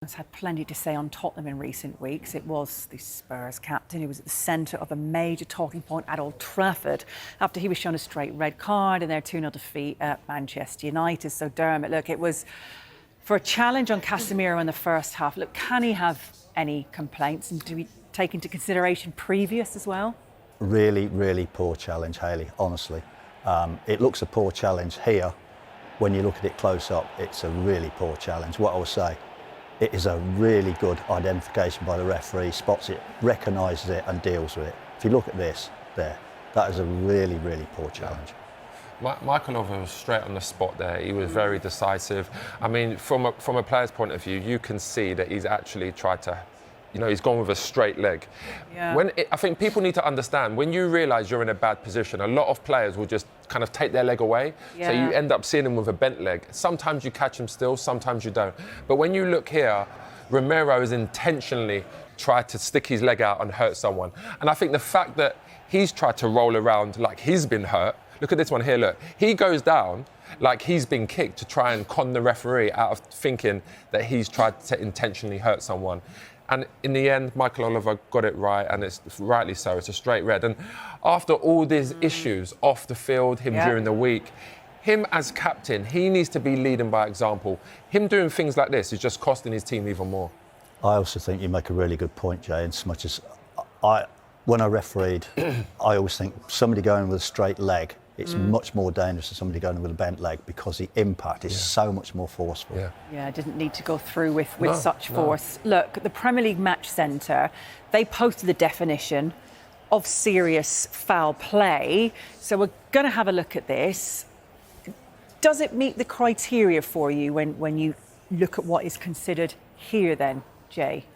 Has had plenty to say on Tottenham in recent weeks. It was the Spurs captain who was at the centre of a major talking point at Old Trafford after he was shown a straight red card in their 2-0 defeat at Manchester United. So Dermot, look, it was for a challenge on Casemiro in the first half. Look, can he have any complaints, and do we take into consideration previous as well? Really, really poor challenge, Hayley, honestly. It looks a poor challenge here. When you look at it close up, it's a really poor challenge. What I will say, it is a really good identification by the referee, spots it, recognises it and deals with it. If you look at this there, that is a really, really poor challenge. Michael Oliver was straight on the spot there. He was very decisive. I mean, from a player's point of view, you can see that he's actually tried to, he's gone with a straight leg. Yeah. I think people need to understand, when you realise you're in a bad position, a lot of players will just kind of take their leg away. Yeah. So you end up seeing him with a bent leg. Sometimes you catch him still, sometimes you don't. But when you look here, Romero has intentionally tried to stick his leg out and hurt someone. And I think the fact that he's tried to roll around like he's been hurt. Look at this one here, look. He goes down like he's been kicked to try and con the referee out of thinking that he's tried to intentionally hurt someone. And in the end, Michael Oliver got it right, and it's rightly so. It's a straight red. And after all these issues off the field, him during the week, him as captain, he needs to be leading by example. Him doing things like this is just costing his team even more. I also think you make a really good point, Jay, in as much as when I refereed, I always think somebody going with a straight leg, it's much more dangerous than somebody going with a bent leg because the impact is so much more forceful. Yeah, I didn't need to go through with such force. Look, the Premier League Match Centre, they posted the definition of serious foul play. So we're going to have a look at this. Does it meet the criteria for you when you look at what is considered here then, Jay?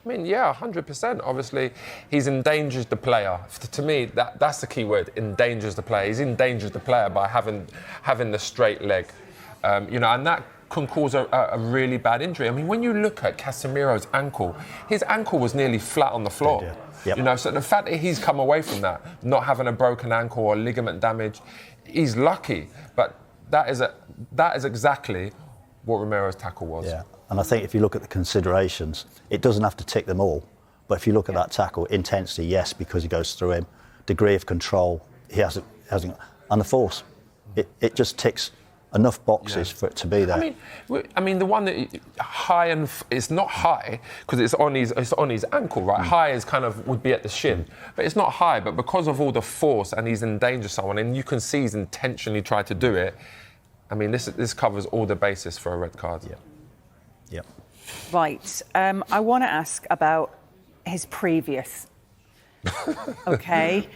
I mean, yeah, 100%. Obviously, he's endangered the player. To me, that's the key word, endangers the player. He's endangered the player by having the straight leg. And that can cause a really bad injury. I mean, when you look at Casemiro's ankle, his ankle was nearly flat on the floor. Yep. So the fact that he's come away from that, not having a broken ankle or ligament damage, he's lucky. But that is exactly what Romero's tackle was. Yeah. And I think if you look at the considerations, it doesn't have to tick them all. But if you look at that tackle, intensity, yes, because he goes through him. Degree of control, he hasn't. And the force, it just ticks enough boxes for it to be there. I mean, the one that high and it's not high because it's on his ankle, right? High is kind of would be at the shin, but it's not high. But because of all the force and he's endangered someone, and you can see he's intentionally tried to do it. I mean, this covers all the basis for a red card. Yep. Right. I want to ask about his previous. OK.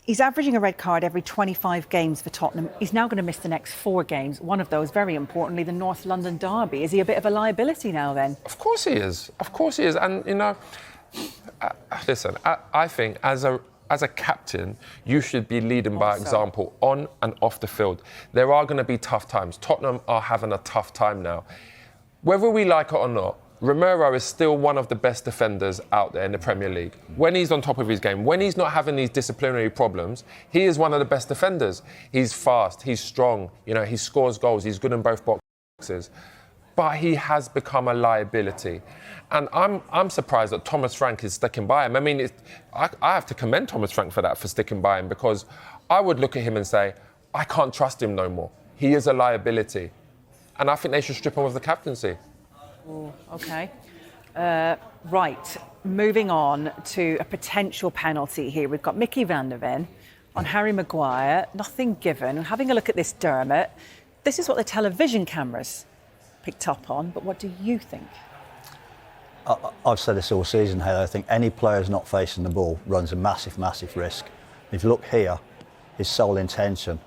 He's averaging a red card every 25 games for Tottenham. He's now going to miss the next 4 games. One of those, very importantly, the North London derby. Is he a bit of a liability now then? Of course he is. Of course he is. And, listen, I think as a captain, you should be leading by example on and off the field. There are going to be tough times. Tottenham are having a tough time now. Whether we like it or not, Romero is still one of the best defenders out there in the Premier League. When he's on top of his game, when he's not having these disciplinary problems, he is one of the best defenders. He's fast, he's strong, he scores goals, he's good in both boxes. But he has become a liability. And I'm surprised that Thomas Frank is sticking by him. I mean, I have to commend Thomas Frank for sticking by him, because I would look at him and say, I can't trust him no more. He is a liability. And I think they should strip him of the captaincy. Oh, OK. Right, moving on to a potential penalty here. We've got Mickey van der Ven on Harry Maguire, nothing given. Having a look at this, Dermot, this is what the television cameras picked up on, but what do you think? I've said this all season, Haley. I think any player who's not facing the ball runs a massive, massive risk. If you look here, his sole intention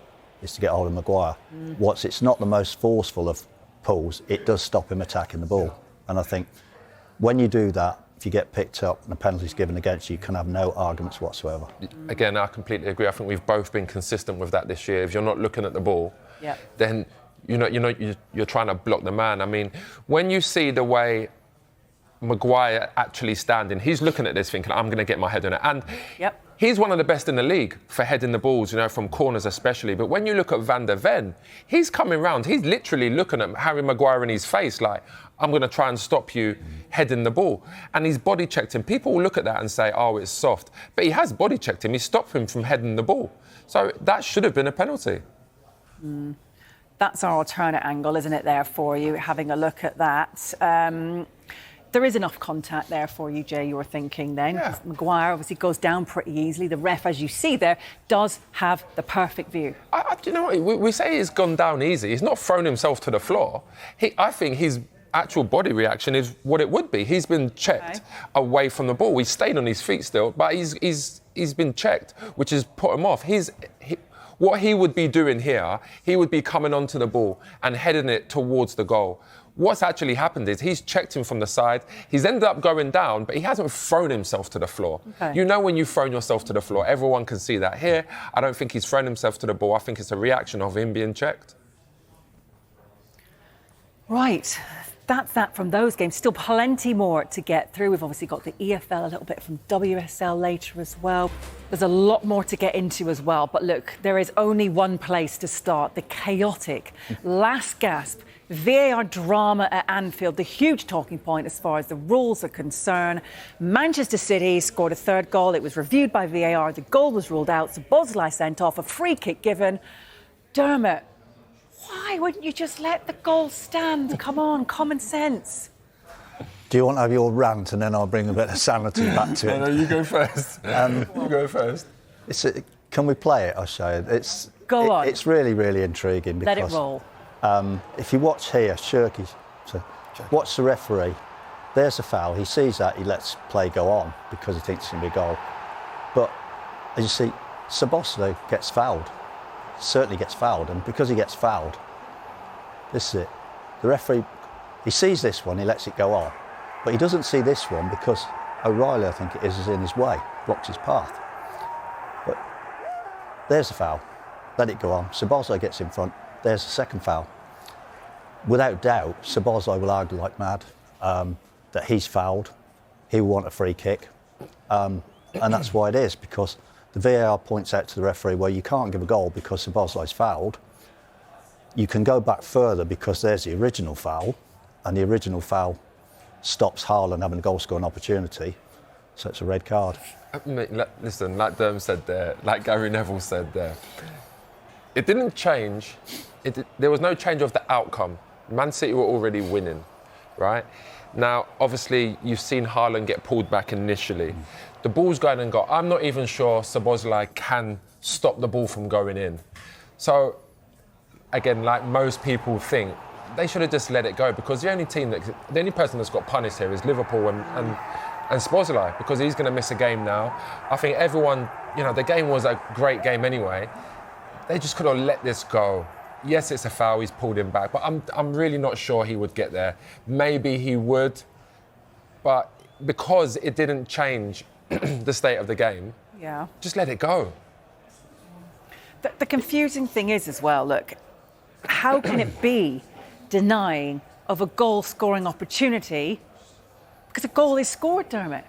is to get hold of Maguire. It's not the most forceful of pulls, it does stop him attacking the ball. And I think when you do that, if you get picked up and a penalty's given against you, you can have no arguments whatsoever. Again, I completely agree. I think we've both been consistent with that this year. If you're not looking at the ball, then you're trying to block the man. I mean, when you see the way Maguire actually standing, he's looking at this thinking, I'm going to get my head on it. And He's one of the best in the league for heading the balls, you know, from corners especially. But when you look at Van der Ven, he's coming round. He's literally looking at Harry Maguire in his face like, I'm going to try and stop you heading the ball. And he's body checked him. People will look at that and say, oh, it's soft. But he has body checked him. He stopped him from heading the ball. So that should have been a penalty. That's our alternate angle, isn't it, there for you, having a look at that. There is enough contact there for you, Jay, you were thinking then. Yeah. Maguire obviously goes down pretty easily. The ref, as you see there, does have the perfect view. Do you know what? We say he's gone down easy. He's not thrown himself to the floor. I think his actual body reaction is what it would be. He's been checked away from the ball. He's stayed on his feet still, but he's been checked, which has put him off. What he would be doing here, he would be coming onto the ball and heading it towards the goal. What's actually happened is he's checked him from the side. He's ended up going down, but he hasn't thrown himself to the floor. Okay. You know when you've thrown yourself to the floor, everyone can see that. Here, I don't think he's thrown himself to the ball. I think it's a reaction of him being checked. Right. That's that from those games. Still plenty more to get through. We've obviously got the EFL, a little bit from WSL later as well. There's a lot more to get into as well. But look, there is only one place to start. The chaotic, last gasp VAR drama at Anfield. The huge talking point as far as the rules are concerned. Manchester City scored a third goal. It was reviewed by VAR. The goal was ruled out. Szoboszlai sent off, a free kick given. Dermot, why wouldn't you just let the goal stand? Come on, common sense. Do you want to have your rant and then I'll bring a bit of sanity back to it? No, you go first. You go first. Can we play it? I'll show you. Go on. It's really, really intriguing because... Let it roll. If you watch here, Shirky, watch the referee. There's a foul. He sees that. He lets play go on because he thinks it's going to be a goal. But as you see, Szoboszlai gets fouled. Certainly gets fouled, and because he gets fouled, this is it. The referee, he sees this one, he lets it go on, but he doesn't see this one because O'Reilly, I think it is in his way, blocks his path. But there's the foul. Let it go on. Szoboszlai gets in front. There's the second foul. Without doubt, Szoboszlai will argue like mad that he's fouled. He will want a free kick, and that's why it is, because the VAR points out to the referee, well, you can't give a goal because Szoboszlai's fouled. You can go back further because there's the original foul, and the original foul stops Haaland having a goal-scoring opportunity, so it's a red card. Listen, like Derm said there, like Gary Neville said there, it didn't change. There was no change of the outcome. Man City were already winning, right? Now, obviously, you've seen Haaland get pulled back initially. The ball's going and got. I'm not even sure Szoboszlai can stop the ball from going in. So, again, like most people think, they should have just let it go, because the only person that's got punished here is Liverpool and Szoboszlai, because he's going to miss a game now. I think everyone, the game was a great game anyway. They just could have let this go. Yes, it's a foul, he's pulled him back, but I'm really not sure he would get there. Maybe he would, but because it didn't change the state of the game, just let it go. The confusing thing is as well, look, how can it be denying of a goal-scoring opportunity because a goal is scored, Dermot?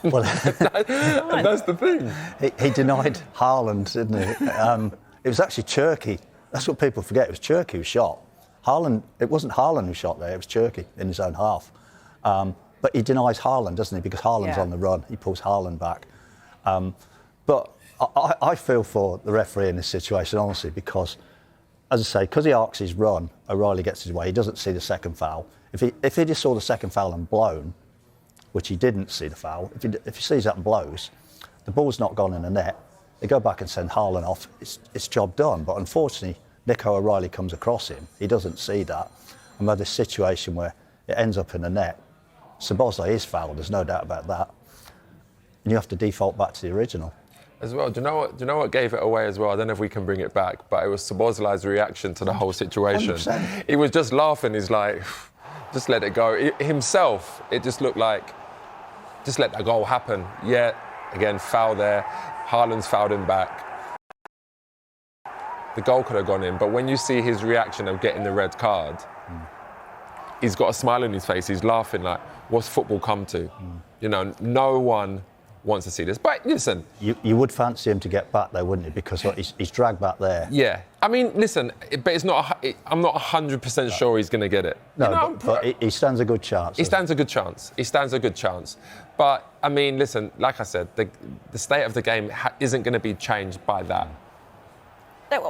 Well, that's the thing. He denied Haaland, didn't he? It was actually Cherky. That's what people forget. It was Cherky who shot. Haaland. It wasn't Haaland who shot there. It was Cherky in his own half. But he denies Haaland, doesn't he? Because Haaland's on the run. He pulls Haaland back. But I feel for the referee in this situation, honestly, because, as I say, because he arcs his run, O'Reilly gets his way. He doesn't see the second foul. If he just saw the second foul and blown, which he didn't see the foul, if he sees that and blows, the ball's not gone in the net. They go back and send Haaland off. It's job done. But unfortunately, Nico O'Reilly comes across him. He doesn't see that. And we have this situation where it ends up in the net. Szoboszlai is fouled. There's no doubt about that. And you have to default back to the original. As well, do you know what gave it away as well? I don't know if we can bring it back, but it was Szoboszlai's reaction to the whole situation. 100%. He was just laughing. He's like, just let it go. Himself, it just looked like, just let the goal happen. Yeah, again, foul there. Haaland's fouled him back. The goal could have gone in, but when you see his reaction of getting the red card, he's got a smile on his face. He's laughing like, what's football come to? No one wants to see this. But listen, You would fancy him to get back though, wouldn't you? Because he's dragged back there. yeah. I mean, listen, but it's not. I'm not 100% sure he's going to get it. No, You know, but he stands a good chance. He stands a good chance. He stands a good chance. But I mean, listen, like I said, the state of the game isn't going to be changed by that.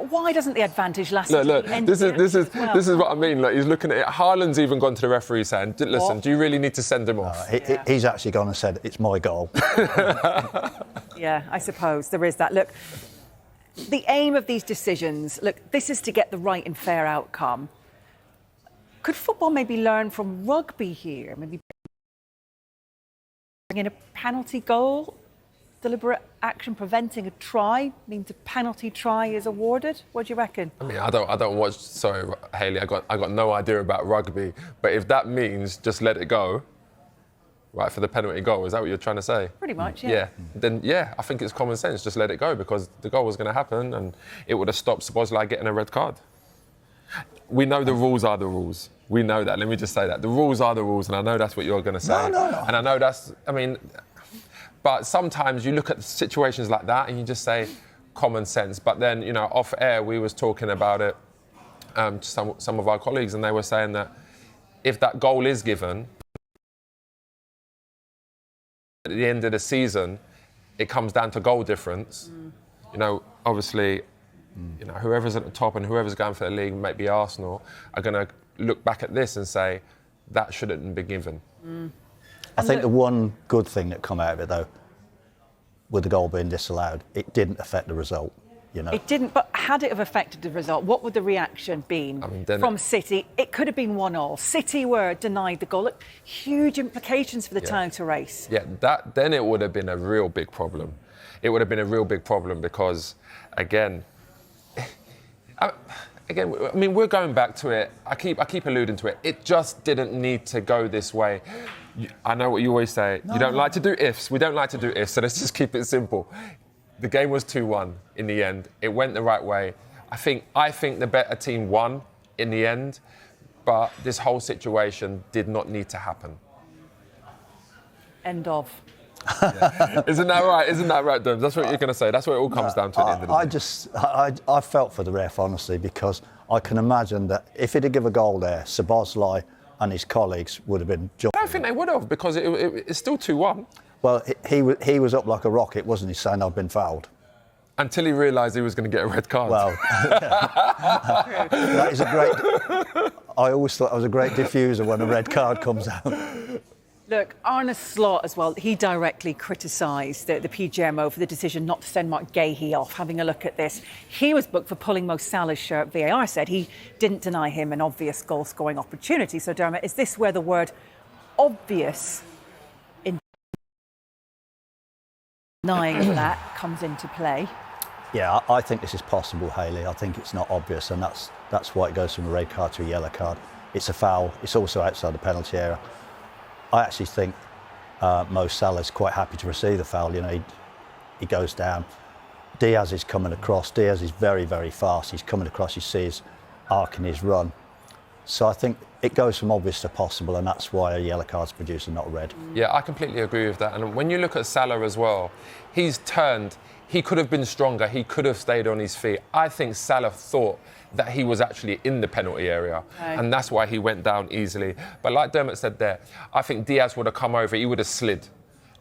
Why doesn't the advantage last? Look. This is what I mean. Like, he's looking at it. Haaland's even gone to the referee saying, "Listen, do you really need to send him off?" He's actually gone and said, "It's my goal." Yeah, I suppose there is that. Look, the aim of these decisions, this is to get the right and fair outcome. Could football maybe learn from rugby here? Maybe bring in a penalty goal? Deliberate action preventing a try means a penalty try is awarded. What do you reckon? I mean, I don't watch. Sorry, Hayley, I got no idea about rugby. But if that means just let it go, right, for the penalty goal, is that what you're trying to say? Pretty much, yeah. Yeah. Then I think it's common sense. Just let it go because the goal was going to happen and it would have stopped Szoboszlai getting a red card. We know the rules are the rules. We know that. Let me just say that the rules are the rules, and I know that's what you're going to say. No. And I know that's. I mean. But sometimes you look at situations like that and you just say common sense. But then, you know, off air, we was talking about it to some of our colleagues, and they were saying that if that goal is given at the end of the season, it comes down to goal difference. You know, obviously, you know, whoever's at the top and whoever's going for the league, maybe Arsenal, are going to look back at this and say that shouldn't be given. I think the one good thing that come out of it, though, with the goal being disallowed, it didn't affect the result. You know, it didn't. But had it have affected the result, what would the reaction been from City? It could have been 1-1. City were denied the goal. Look, huge implications for the title race. Yeah, then it would have been a real big problem. It would have been a real big problem because, again, I mean, we're going back to it. I keep alluding to it. It just didn't need to go this way. I know what you always say. You don't like to do ifs. We don't like to do ifs, so let's just keep it simple. The game was 2-1 in the end. It went the right way. I think the better team won in the end, but this whole situation did not need to happen. End of. Yeah. Isn't that right? Isn't that right, Derms? That's what you're going to say. That's what it all comes down to at the end of the day. I felt for the ref, honestly, because I can imagine that if he'd have given a goal there, Szoboszlai and his colleagues would have been jumping. I don't think they would have because it's still 2-1. Well, he was up like a rocket, wasn't he, saying I've been fouled? Until he realised he was going to get a red card. Well, that is a great... I always thought I was a great diffuser when a red card comes out. Look, Arne Slot as well, he directly criticised the PGMO for the decision not to send Dermot Gallagher off. Having a look at this, he was booked for pulling Mo Salah's shirt. VAR said he didn't deny him an obvious goal-scoring opportunity. So, Dermot, is this where the word obvious in denying that comes into play? Yeah, I think this is possible, Hayley. I think it's not obvious, and that's why it goes from a red card to a yellow card. It's a foul. It's also outside the penalty area. I actually think Mo Salah's quite happy to receive the foul. You know, he goes down. Diaz is coming across. Diaz is very, very fast. He's coming across. You see his arc in his run. So I think it goes from obvious to possible, and that's why a yellow card's produced and not a red. Yeah, I completely agree with that. And when you look at Salah as well, he's turned. He could have been stronger. He could have stayed on his feet. I think Salah thought that he was actually in the penalty area. Right. And that's why he went down easily. But like Dermot said there, I think Diaz would have come over, he would have slid.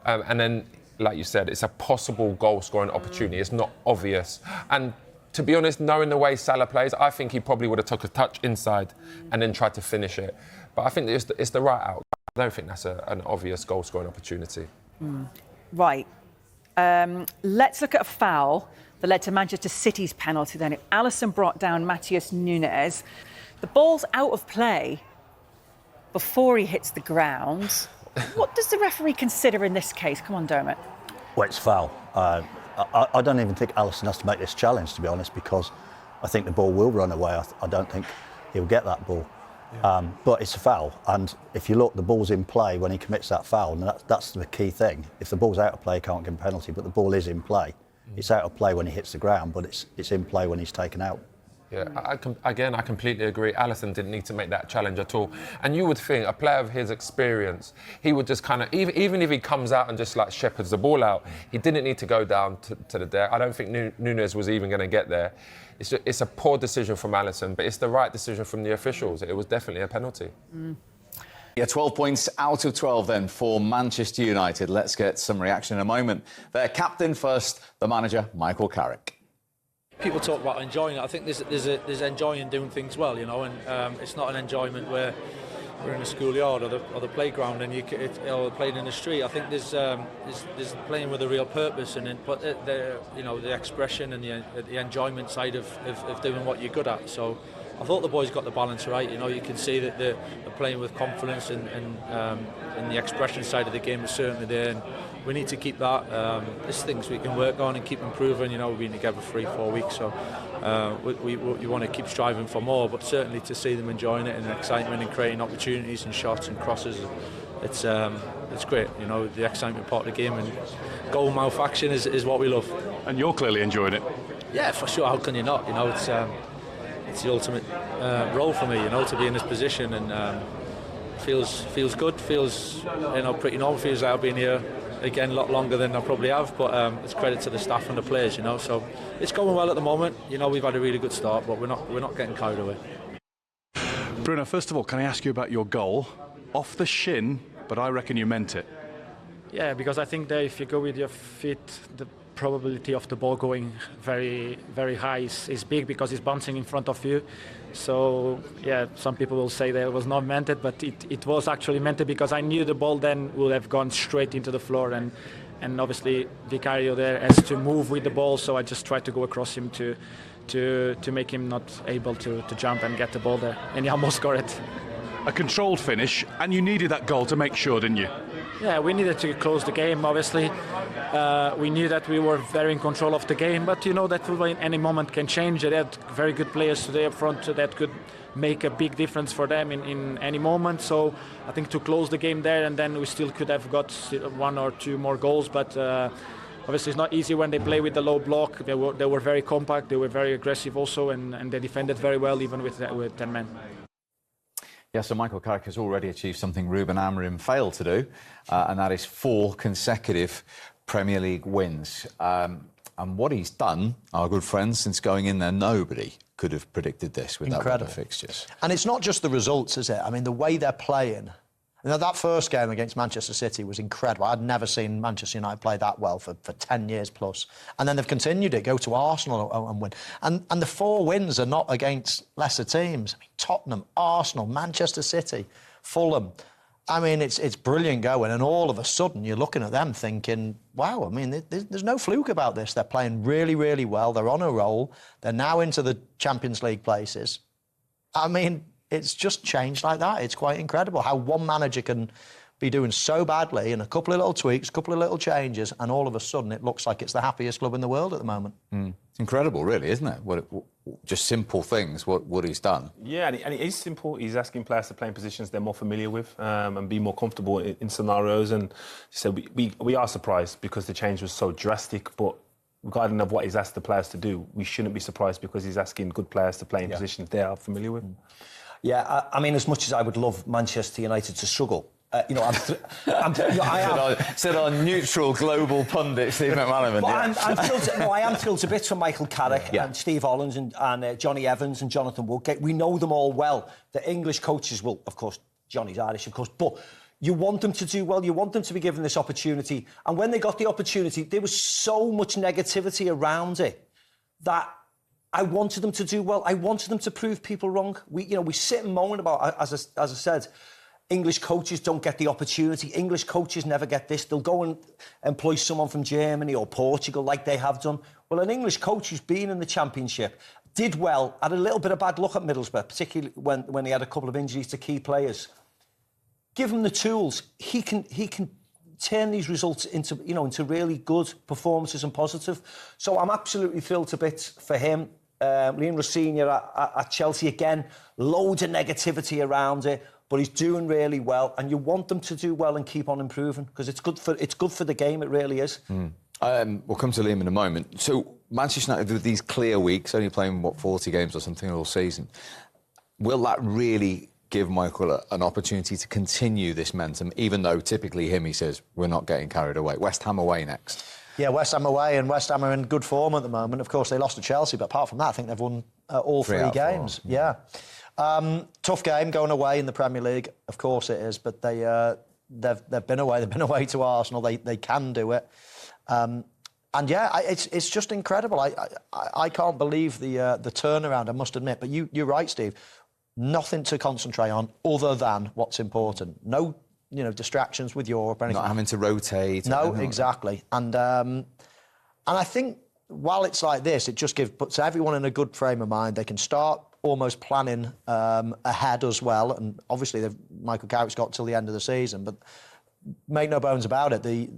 And then, like you said, it's a possible goal-scoring opportunity. It's not obvious. And to be honest, knowing the way Salah plays, I think he probably would have took a touch inside and then tried to finish it. But I think it's the right outcome. I don't think that's an obvious goal-scoring opportunity. Right. Let's look at a foul that led to Manchester City's penalty then. Alisson brought down Matheus Nunes. The ball's out of play before he hits the ground. What does the referee consider in this case? Come on, Dermot. Well, it's foul. I don't even think Alisson has to make this challenge, to be honest, because I think the ball will run away. I don't think he'll get that ball. Yeah. But it's a foul, and if you look, the ball's in play when he commits that foul, and that's the key thing. If the ball's out of play, he can't give a penalty, but the ball is in play. It's out of play when he hits the ground, but it's in play when he's taken out. Yeah, I completely agree. Alisson didn't need to make that challenge at all. And you would think a player of his experience, he would just kind of, even if he comes out and just like shepherds the ball out, he didn't need to go down to the deck. I don't think Núñez was even going to get there. It's a poor decision from Alisson, but it's the right decision from the officials. It was definitely a penalty. Yeah, 12 points out of 12 then for Manchester United. Let's get some reaction in a moment. Their captain first, the manager, Michael Carrick. People talk about enjoying it. I think there's enjoying doing things well, you know, and it's not an enjoyment where we're in a schoolyard or the playground and or playing in the street. I think there's playing with a real purpose and the expression and the enjoyment side of doing what you're good at. So I thought the boys got the balance right. You know, you can see that they're playing with confidence and the expression side of the game is certainly there. And we need to keep that. There's things we can work on and keep improving. You know, we've been together 3-4 weeks, so we want to keep striving for more. But certainly to see them enjoying it and excitement and creating opportunities and shots and crosses, it's great. You know, the excitement part of the game and goal mouth action is what we love. And you're clearly enjoying it. Yeah, for sure. How can you not? You know, it's the ultimate role for me. You know, to be in this position and feels good. Feels pretty normal. Feels like I've been here again a lot longer than I probably have, but it's credit to the staff and the players, you know. So it's going well at the moment. You know, we've had a really good start, but we're not getting carried away. Bruno, first of all, can I ask you about your goal? Off the shin, but I reckon you meant it. Yeah, because I think that if you go with your feet, the probability of the ball going very, very high is big because it's bouncing in front of you. So, yeah, some people will say that it was not meant it, but it was actually meant it because I knew the ball then would have gone straight into the floor and obviously Vicario there has to move with the ball, so I just tried to go across him to make him not able to jump and get the ball there, and he almost got it. A controlled finish, and you needed that goal to make sure, didn't you? Yeah, we needed to close the game, obviously. We knew that we were very in control of the game, but you know that in any moment can change. They had very good players today up front that could make a big difference for them in any moment. So I think to close the game there, and then we still could have got 1 or 2 more goals, but obviously it's not easy when they play with the low block. They were very compact, they were very aggressive also, and they defended very well even with 10 men. Yeah, so Michael Carrick has already achieved something Ruben Amorim failed to do, and that is 4 consecutive Premier League wins. And what he's done, our good friends, since going in there, nobody could have predicted this with that run of fixtures. And it's not just the results, is it? I mean, the way they're playing. You know, that first game against Manchester City was incredible. I'd never seen Manchester United play that well for 10 years plus. And then they've continued it, go to Arsenal and win. And the 4 wins are not against lesser teams. I mean, Tottenham, Arsenal, Manchester City, Fulham. I mean, it's brilliant going. And all of a sudden, you're looking at them thinking, wow, I mean, there's no fluke about this. They're playing really, really well. They're on a roll. They're now into the Champions League places. I mean, it's just changed like that. It's quite incredible how one manager can be doing so badly and a couple of little tweaks, a couple of little changes, and all of a sudden it looks like it's the happiest club in the world at the moment. It's incredible, really, isn't it? Just simple things, what he's done. Yeah, and it is simple. He's asking players to play in positions they're more familiar with and be more comfortable in scenarios. And so we are surprised because the change was so drastic, but regarding of what he's asked the players to do, we shouldn't be surprised because he's asking good players to play in positions they are familiar with. Yeah, I mean, as much as I would love Manchester United to struggle, you know, said our neutral global pundit Steve McManaman. But I am thrilled to bits from Michael Carrick and Steve Hollands and Johnny Evans and Jonathan Woodgate. We know them all well. The English coaches will, of course, Johnny's Irish, of course, but you want them to do well. You want them to be given this opportunity. And when they got the opportunity, there was so much negativity around it that I wanted them to do well. I wanted them to prove people wrong. We sit and moan about, as I said, English coaches don't get the opportunity. English coaches never get this. They'll go and employ someone from Germany or Portugal like they have done. Well, an English coach who's been in the Championship, did well, had a little bit of bad luck at Middlesbrough, particularly when he had a couple of injuries to key players. Give him the tools. He can turn these results into really good performances and positive. So I'm absolutely thrilled to bits for him. Liam Rossini at Chelsea again, loads of negativity around it, but he's doing really well, and you want them to do well and keep on improving because it's good for the game. It really is. We'll come to Liam in a moment. So Manchester United with these clear weeks, only playing, 40 games or something all season, will that really give Michael an opportunity to continue this momentum, even though typically he says, we're not getting carried away? West Ham away next. Yeah, West Ham away, and West Ham are in good form at the moment. Of course, they lost to Chelsea, but apart from that, I think they've won all three games. Yeah. Tough game going away in the Premier League. Of course it is, but they've been away. They've been away to Arsenal. They can do it. And yeah, it's just incredible. I can't believe the turnaround, I must admit. But you're right, Steve. Nothing to concentrate on other than what's important. No, distractions with Europe or anything. Not having to rotate. No, exactly. And I think while it's like this, it just puts everyone in a good frame of mind. They can start almost planning ahead as well. And obviously, Michael Carrick's got till the end of the season. But make no bones about it,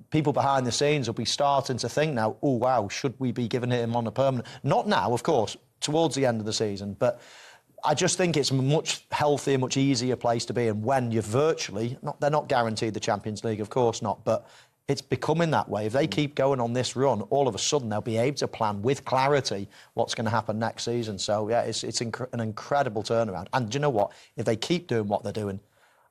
people behind the scenes will be starting to think now, oh, wow, should we be giving him on a permanent? Not now, of course, towards the end of the season. But I just think it's a much healthier, much easier place to be. And when you're they're not guaranteed the Champions League, of course not, but it's becoming that way. If they keep going on this run, all of a sudden they'll be able to plan with clarity what's going to happen next season. So, yeah, it's an incredible turnaround. And do you know what? If they keep doing what they're doing,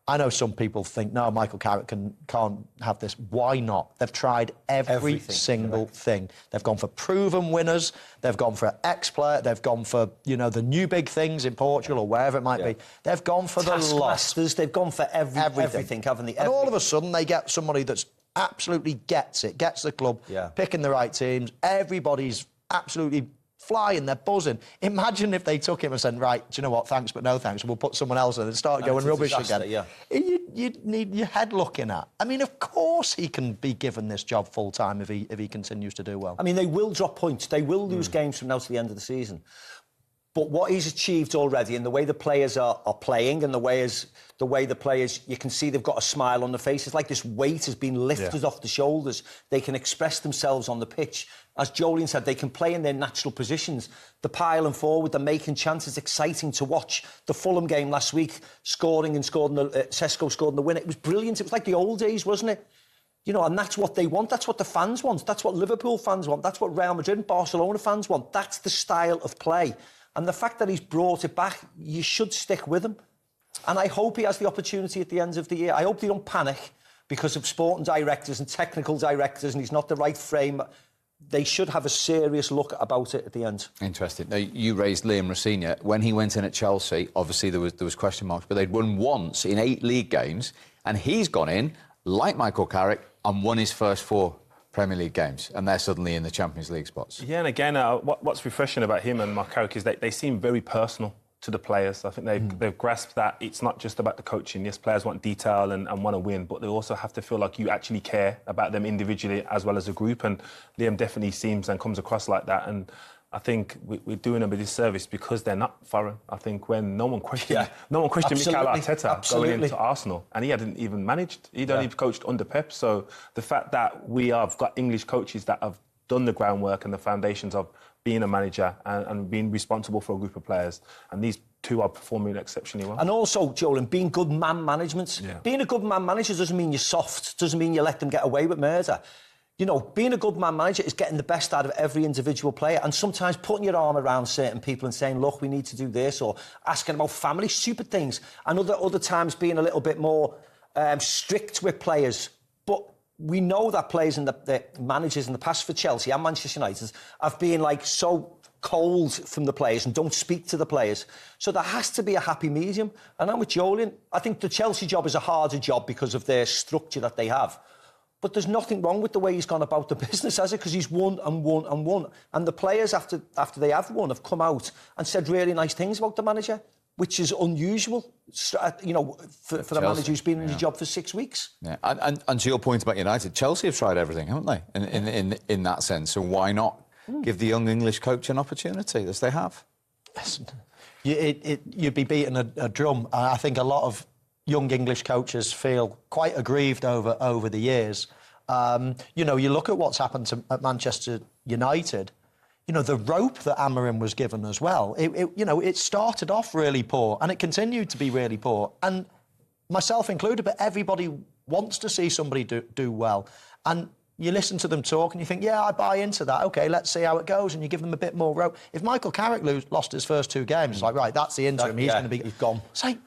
I know some people think, no, Michael Carrick can't have this. Why not? They've tried every single thing. They've gone for proven winners. They've gone for ex-player. They've gone for, the new big things in Portugal or wherever it might be. They've gone for the lot. They've gone for everything, haven't they? And all of a sudden, they get somebody that's absolutely gets the club, picking the right teams. Everybody's absolutely flying, they're buzzing. Imagine if they took him and said, right, do you know what, thanks but no thanks, we'll put someone else in and start going rubbish again. Yeah. You'd need your head looking at. I mean, of course he can be given this job full-time if he continues to do well. I mean, they will drop points. They will lose games from now to the end of the season. But what he's achieved already and the way the players are playing and the way the players, you can see they've got a smile on their face. It's like this weight has been lifted off the shoulders. They can express themselves on the pitch. As Jolien said, they can play in their natural positions. They're piling forward, they're making chances. Exciting to watch. The Fulham game last week, Sesko scored in the win. It was brilliant. It was like the old days, wasn't it? And that's what they want. That's what the fans want. That's what Liverpool fans want. That's what Real Madrid and Barcelona fans want. That's the style of play. And the fact that he's brought it back, you should stick with him. And I hope he has the opportunity at the end of the year. I hope they don't panic because of sporting directors and technical directors and he's not the right frame. They should have a serious look about it at the end. Interesting. Now, you raised Liam Rosenior. When he went in at Chelsea, obviously there was question marks, but they'd won once in 8 league games, and he's gone in, like Michael Carrick, and won his first 4 Premier League games, and they're suddenly in the Champions League spots. Yeah, and again, what's refreshing about him and Mark Carrick is they seem very personal to the players. I think they've grasped that it's not just about the coaching. Yes, players want detail and want to win, but they also have to feel like you actually care about them individually as well as a group, and Liam definitely seems and comes across like that. And I think we're doing them a disservice because they're not foreign. I think when no one questioned Mikel Arteta going into Arsenal, and he hadn't even managed. He'd only coached under Pep. So the fact that we have got English coaches that have done the groundwork and the foundations of being a manager and being responsible for a group of players, and these 2 are performing exceptionally well. And also, Jolien, being good man management. Yeah. Being a good man manager doesn't mean you're soft. Doesn't mean you let them get away with murder. Being a good man manager is getting the best out of every individual player and sometimes putting your arm around certain people and saying, look, we need to do this, or asking about family, stupid things. And other times being a little bit more strict with players. But we know that players and the managers in the past for Chelsea and Manchester United have been so cold from the players and don't speak to the players. So there has to be a happy medium. And I'm with Jolien. I think the Chelsea job is a harder job because of their structure that they have. But there's nothing wrong with the way he's gone about the business, has it? Because he's won and won and won. And the players, after they have won, have come out and said really nice things about the manager, which is unusual, for the manager who's been in the job for 6 weeks. Yeah, and to your point about United, Chelsea have tried everything, haven't they? In that sense, so why not give the young English coach an opportunity, as they have? Listen, you'd be beating a drum. I think a lot of young English coaches feel quite aggrieved over the years. You look at what's happened at Manchester United. The rope that Amorim was given as well. It started off really poor and it continued to be really poor. And myself included, but everybody wants to see somebody do well. And you listen to them talk and you think, yeah, I buy into that. OK, let's see how it goes. And you give them a bit more rope. If Michael Carrick lost his first 2 games, it's like, right, that's the interim. He's going to be... He's gone. It's like,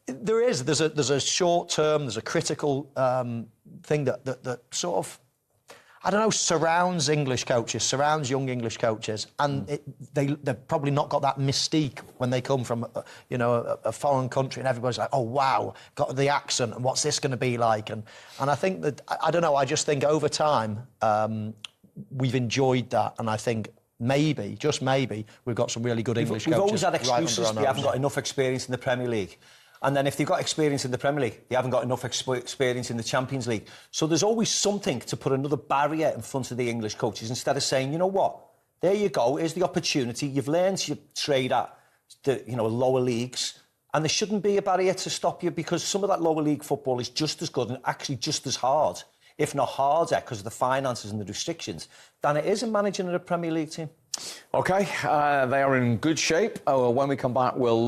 there's a short term, there's a critical thing that sort of, I don't know, surrounds English coaches, surrounds young English coaches, and they've probably not got that mystique when they come from, a foreign country, and everybody's like, oh wow, got the accent, and what's this going to be like? And I think that, I don't know, I just think over time we've enjoyed that, and I think maybe, just maybe, we've got some really good English coaches. We've always had right excuses. They haven't got enough experience in the Premier League. And then if they've got experience in the Premier League, they haven't got enough experience in the Champions League. So there's always something to put another barrier in front of the English coaches instead of saying, you know what, there you go, here's the opportunity. You've learned your trade at the lower leagues, and there shouldn't be a barrier to stop you, because some of that lower league football is just as good and actually just as hard, if not harder, because of the finances and the restrictions, than it is in managing a Premier League team. OK, they are in good shape. When we come back, we'll